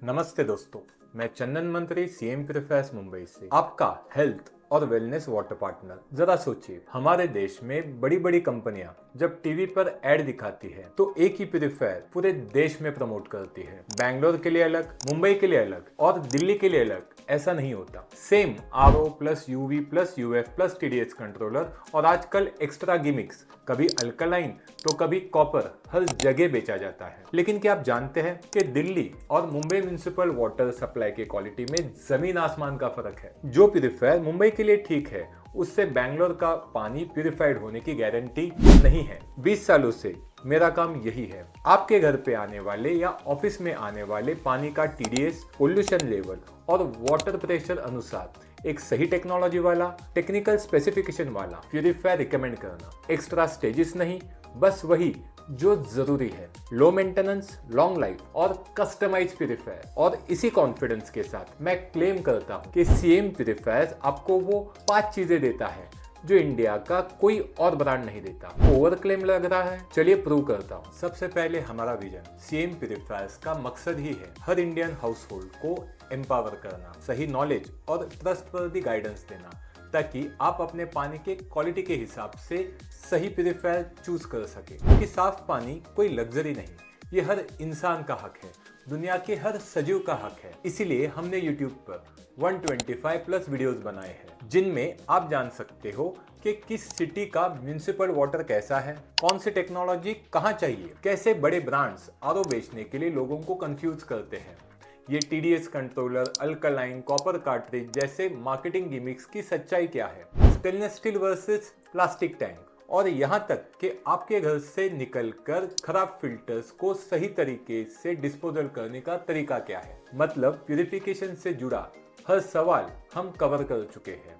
नमस्ते दोस्तों, मैं चंदन मंत्री सीएम प्रिफेस मुंबई से आपका हेल्थ और वेलनेस वाटर पार्टनर। जरा सोचिए, हमारे देश में बड़ी बड़ी कंपनियां जब टीवी पर ऐड दिखाती है तो एक ही प्यूरीफायर पूरे देश में प्रमोट करती है। बैंगलोर के लिए अलग, मुंबई के लिए अलग और दिल्ली के लिए अलग ऐसा नहीं होता। Same RO plus UV plus UF plus TDS controller और आजकल एक्स्ट्रा गिमिक्स, कभी अल्कलाइन तो कभी कॉपर, हर जगह बेचा जाता है। लेकिन क्या आप जानते हैं कि दिल्ली और मुंबई म्युनिसिपल वाटर सप्लाई की क्वालिटी में जमीन आसमान का फर्क है। जो प्यूरीफायर मुंबई के लिए ठीक है, उससे बैंगलोर का पानी प्यूरिफाइड होने की गारंटी नहीं है। 20 सालों से मेरा काम यही है, आपके घर पे आने वाले या ऑफिस में आने वाले पानी का टीडीएस, पोल्यूशन लेवल और वाटर प्रेशर अनुसार एक सही टेक्नोलॉजी वाला, टेक्निकल स्पेसिफिकेशन वाला प्यूरीफायर रिकमेंड करना। एक्स्ट्रा स्टेजेस नहीं, बस वही जो जरूरी है। लो मेंटेनेंस, लॉन्ग लाइफ और कस्टमाइज प्यूरीफायर। और इसी कॉन्फिडेंस के साथ मैं क्लेम करता हूँ कि सीएम प्यूरीफायर आपको वो 5 चीजें देता है जो इंडिया का कोई और ब्रांड नहीं देता। ओवर क्लेम लग रहा है, चलिए प्रूव करता हूँ। सबसे पहले हमारा विजन सीएम प्यूरीफायर्स का मकसद ही है हर इंडियन हाउस होल्ड को एम्पावर करना, सही नॉलेज और ट्रस्टवर्दी गाइडेंस देना, ताकि आप अपने पानी के क्वालिटी के हिसाब से सही प्यूरीफायर चूज कर सके। क्योंकि साफ पानी कोई लग्जरी नहीं, ये हर इंसान का हक है, दुनिया के हर सजीव का हक है। इसीलिए हमने YouTube पर 125 प्लस वीडियोस बनाए हैं, जिनमें आप जान सकते हो कि किस सिटी का म्युनिसिपल वाटर कैसा है, कौन सी टेक्नोलॉजी कहाँ चाहिए, कैसे बड़े ब्रांड्स आरओ बेचने के लिए लोगों को कंफ्यूज करते हैं। ये TDS controller, alkaline, copper cartridge जैसे मार्केटिंग गिमिक्स की सच्चाई क्या है, stainless steel versus plastic tank, और यहाँ तक कि आपके घर से निकलकर खराब फिल्टर्स को सही तरीके से डिस्पोजल करने का तरीका क्या है। मतलब प्यूरिफिकेशन से जुड़ा हर सवाल हम कवर कर चुके हैं।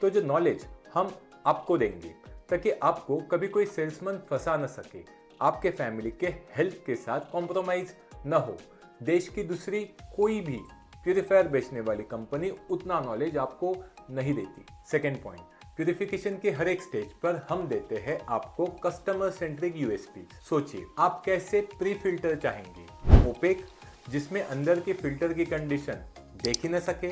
तो जो नॉलेज हम आपको देंगे ताकि आपको कभी कोई सेल्समैन फंसा न सके, आपके फैमिली के हेल्थ के साथ कॉम्प्रोमाइज न हो। देश की दूसरी कोई भी प्यूरीफायर बेचने वाली कंपनी उतना नॉलेज आपको नहीं देती। सेकेंड पॉइंट, प्यूरिफिकेशन के हर एक स्टेज पर हम देते हैं आपको कस्टमर सेंट्रिक यूएसपी। सोचिए, आप कैसे प्री फिल्टर चाहेंगे, ओपेक जिसमें अंदर के फिल्टर की कंडीशन देख ही न सके,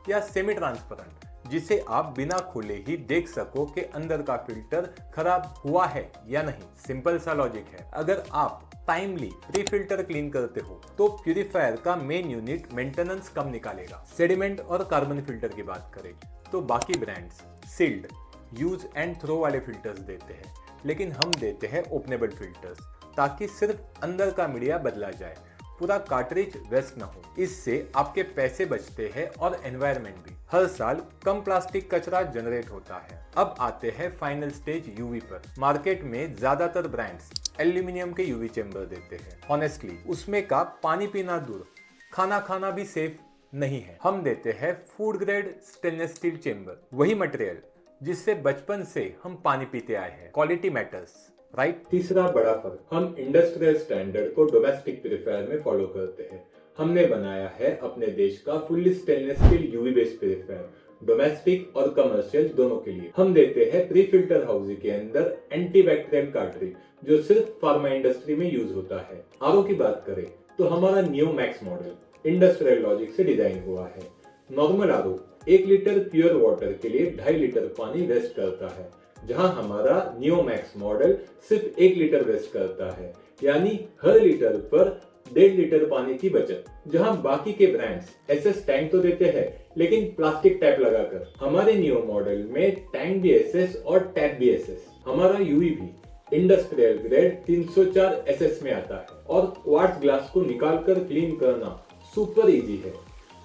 या सेमी ट्रांसपेरेंट जिसे आप बिना खोले ही देख सको कि अंदर का फिल्टर खराब हुआ है या नहीं। सिंपल सा लॉजिक है। अगर आप टाइमली प्री फिल्टर क्लीन करते हो तो प्यूरीफायर का मेन यूनिट मेंटेनेंस कम निकालेगा। सेडिमेंट और कार्बन फिल्टर की बात करें तो बाकी brands sealed, use and throw वाले फिल्टर्स देते हैं, लेकिन हम देते हैं ओपनेबल फिल्टर्स, ताकि सिर्फ अंदर का मीडिया बदला जाए, पूरा कार्ट्रिज वेस्ट न हो। इससे आपके पैसे बचते हैं और एनवायरनमेंट भी। हर साल कम प्लास्टिक कचरा जनरेट होता है। अब आते हैं फाइनल स्टेज यूवी पर। मार्केट में ज्यादातर ब्रांड्स एल्यूमिनियम के यूवी चेंबर देते हैं। ऑनेस्टली उसमें का पानी पीना दूर, खाना खाना भी सेफ नहीं है। हम देते हैं food grade stainless steel chamber, वही मटेरियल जिससे बचपन से हम पानी पीते आए हैं। Quality matters, right. तीसरा बड़ा फर्क, हम इंडस्ट्रियल स्टैंडर्ड को डोमेस्टिक प्यूरीफायर में फॉलो करते हैं। हमने बनाया है अपने देश का fully stainless steel UV based purifier, domestic और कमर्शियल दोनों के लिए। हम देते हैं प्री फिल्टर हाउसिंग के अंदर एंटीबैक्टीरियल कार्ट्रिज, जो सिर्फ फार्मा इंडस्ट्री में यूज होता है। आरओ की बात करें तो हमारा neo max model industrial logic से डिजाइन हुआ है। Normal RO 1 litre pure water के लिए 2.5 लीटर पानी वेस्ट करता है, जहां हमारा नियो मैक्स मॉडल सिर्फ 1 लीटर वेस्ट करता है, यानी हर लीटर पर 1.5 लीटर पानी की बचत। जहां बाकी के ब्रांड्स एसएस टैंक तो देते हैं, लेकिन प्लास्टिक टैप लगाकर। हमारे नियो मॉडल में टैंक भी एसएस और टैप भी एसएस। हमारा यूवी भी इंडस्ट्रियल ग्रेड 304 एसएस में आता है और क्वार्ट्ज ग्लास को निकालकर क्लीन करना सुपर इजी है।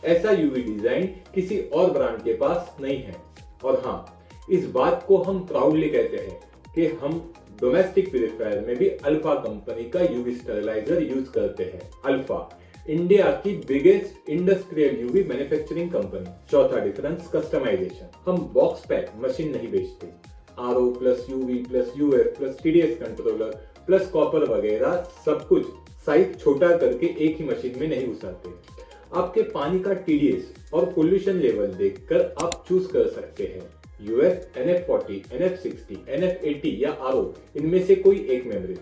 ऐसा यूवी डिजाइन किसी और ब्रांड के पास नहीं है। और हाँ, इस बात को हम प्राउडली कहते हैं कि हम डोमेस्टिक प्यूरीफायर में भी अल्फा कंपनी का यूवी स्टरलाइजर यूज करते हैं। अल्फा इंडिया की biggest industrial UV manufacturing company. चौथा डिफरेंस, कस्टमाइजेशन। हम बॉक्स पैक मशीन नहीं बेचते। RO plus UV plus UF plus TDS controller plus copper वगैरह सब कुछ साइज छोटा करके एक ही मशीन में नहीं घुसाते। आपके पानी का टीडीएस और पोल्यूशन लेवल देखकर आप चूज कर सकते हैं, UF, NF40, NF60, NF80 या RO, इनमें से कोई एक मेमोरी।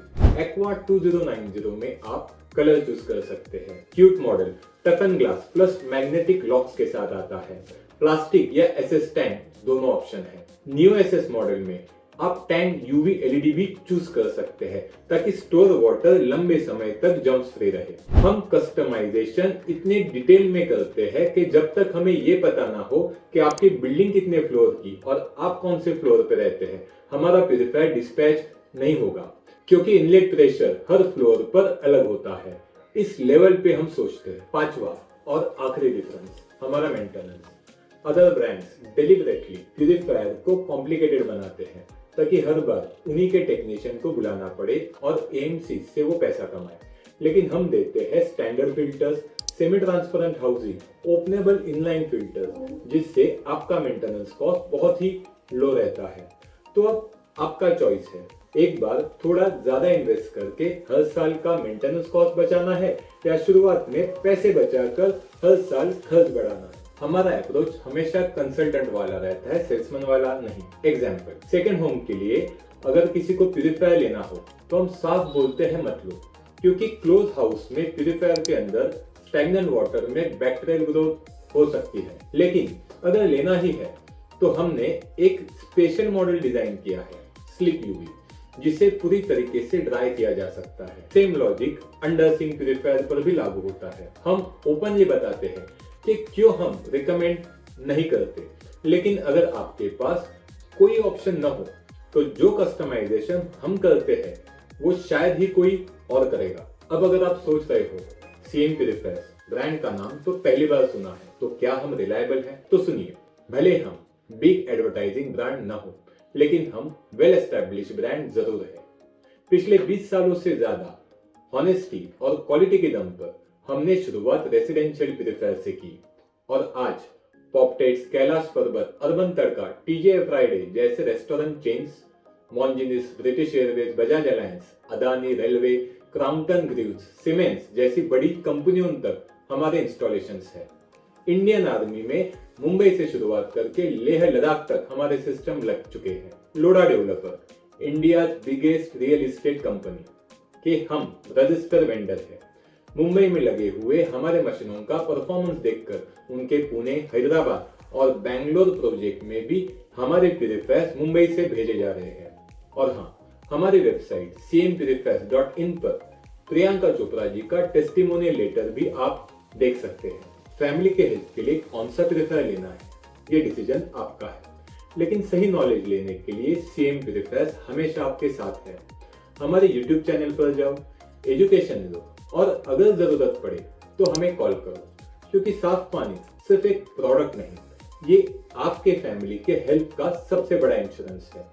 Aqua 2090 में आप कलर चूज कर सकते हैं। Cute model टफन glass plus magnetic locks के साथ आता है। प्लास्टिक या SS टैंक दोनों ऑप्शन है। न्यू SS मॉडल में आप टैंक UV LED भी चूज कर सकते हैं ताकि स्टोर वाटर लंबे समय तक जर्म्स फ्री रहे। हम कस्टमाइजेशन इतने डिटेल में करते हैं कि जब तक हमें ये पता ना हो कि आपकी बिल्डिंग कितने फ्लोर की और आप कौन से फ्लोर पे रहते हैं, हमारा प्यूरिफायर डिस्पैच नहीं होगा, क्योंकि इनलेट प्रेशर हर फ्लोर पर अलग होता है। इस लेवल पे हम सोचते हैं। पांचवा और आखिरी डिफरेंस, हमारा maintenance. Other brands deliberately purifier को कॉम्प्लिकेटेड बनाते हैं ताकि हर बार उन्हीं के टेक्नीशियन को बुलाना पड़े और AMC से वो पैसा कमाए। लेकिन हम देते हैं standard filters, semi transparent housing, openable inline filters, जिससे आपका मेंटेनेंस कॉस्ट बहुत ही लो रहता है। तो अब आपका चॉइस है, एक बार थोड़ा ज्यादा इन्वेस्ट करके हर साल का मेंटेनेंस कॉस्ट बचाना है या शुरुआत में पैसे बचाकर हर साल खर्च बढ़ाना है। हमारा अप्रोच हमेशा कंसल्टेंट वाला रहता है, सेल्समैन वाला नहीं। एग्जाम्पल, सेकंड होम के लिए अगर किसी को प्यूरिफायर लेना हो तो हम साफ बोलते हैं मत लो, क्योंकि क्लोज हाउस में प्यूरिफायर के अंदर स्टैग्नेंट वाटर में बैक्टीरियल ग्रोथ हो सकती है। लेकिन अगर लेना ही है तो हमने एक स्पेशल मॉडल डिजाइन किया है, स्लिक UV, जिसे पूरी तरीके से ड्राई किया जा सकता है। Same logic under sink purifier पर भी लागू होता है। हम ओपनली बताते हैं कि क्यों हम रिकमेंड नहीं करते, लेकिन अगर आपके पास कोई ऑप्शन न हो तो जो कस्टमाइजेशन हम करते हैं वो शायद ही कोई और करेगा। अब अगर आप सोच रहे हो CM प्यूरिफायर ब्रांड का नाम तो पहली बार सुना है, तो क्या हम रिलायबल हैं? तो सुनिए, भले हम बिग एडवर्टाइजिंग ब्रांड न हो, लेकिन हम वेल एस्टैब्लिश ब्रांड जरूर है। पिछले 20 सालों से ज्यादा ऑनेस्टी और क्वालिटी के दम पर हमने शुरुआत रेसिडेंशियल प्यूरिफायर से की और आज Pop Tate's, Kailash Parbat, Urban Tadka, TGI Friday जैसे restaurant chains, Monginis, British Airways, Bajaj Allianz, Adani, railway, Crompton Greaves, Siemens जैसी बड़ी कंपनियों तक हमारे इंस्टॉलेशंस है। इंडियन आर्मी में मुंबई से शुरुआत करके लेह लद्दाख तक हमारे सिस्टम लग चुके हैं। Lodha developer, India biggest real estate company के हम रजिस्टर वेंडर है। मुंबई में लगे हुए हमारे मशीनों का परफॉर्मेंस देखकर उनके पुणे, हैदराबाद और बैंगलोर प्रोजेक्ट में भी हमारे प्यूरिफायर्स मुंबई से भेजे जा रहे हैं। और हाँ, हमारी वेबसाइट cmpurifiers.in पर प्रियंका चोपड़ा जी का टेस्टिमोनियल लेटर भी आप देख सकते हैं। फैमिली के हेल्थ के लिए कौन सा प्यूरिफायर लेना है, ये डिसीजन आपका है, लेकिन सही नॉलेज लेने के लिए CM प्यूरिफायर्स हमेशा आपके साथ है। हमारे YouTube चैनल पर जाओ, एजुकेशन लो और अगर जरूरत पड़े तो हमें कॉल करो, क्योंकि साफ पानी सिर्फ एक प्रोडक्ट नहीं, ये आपके फैमिली के हेल्थ का सबसे बड़ा इंश्योरेंस है।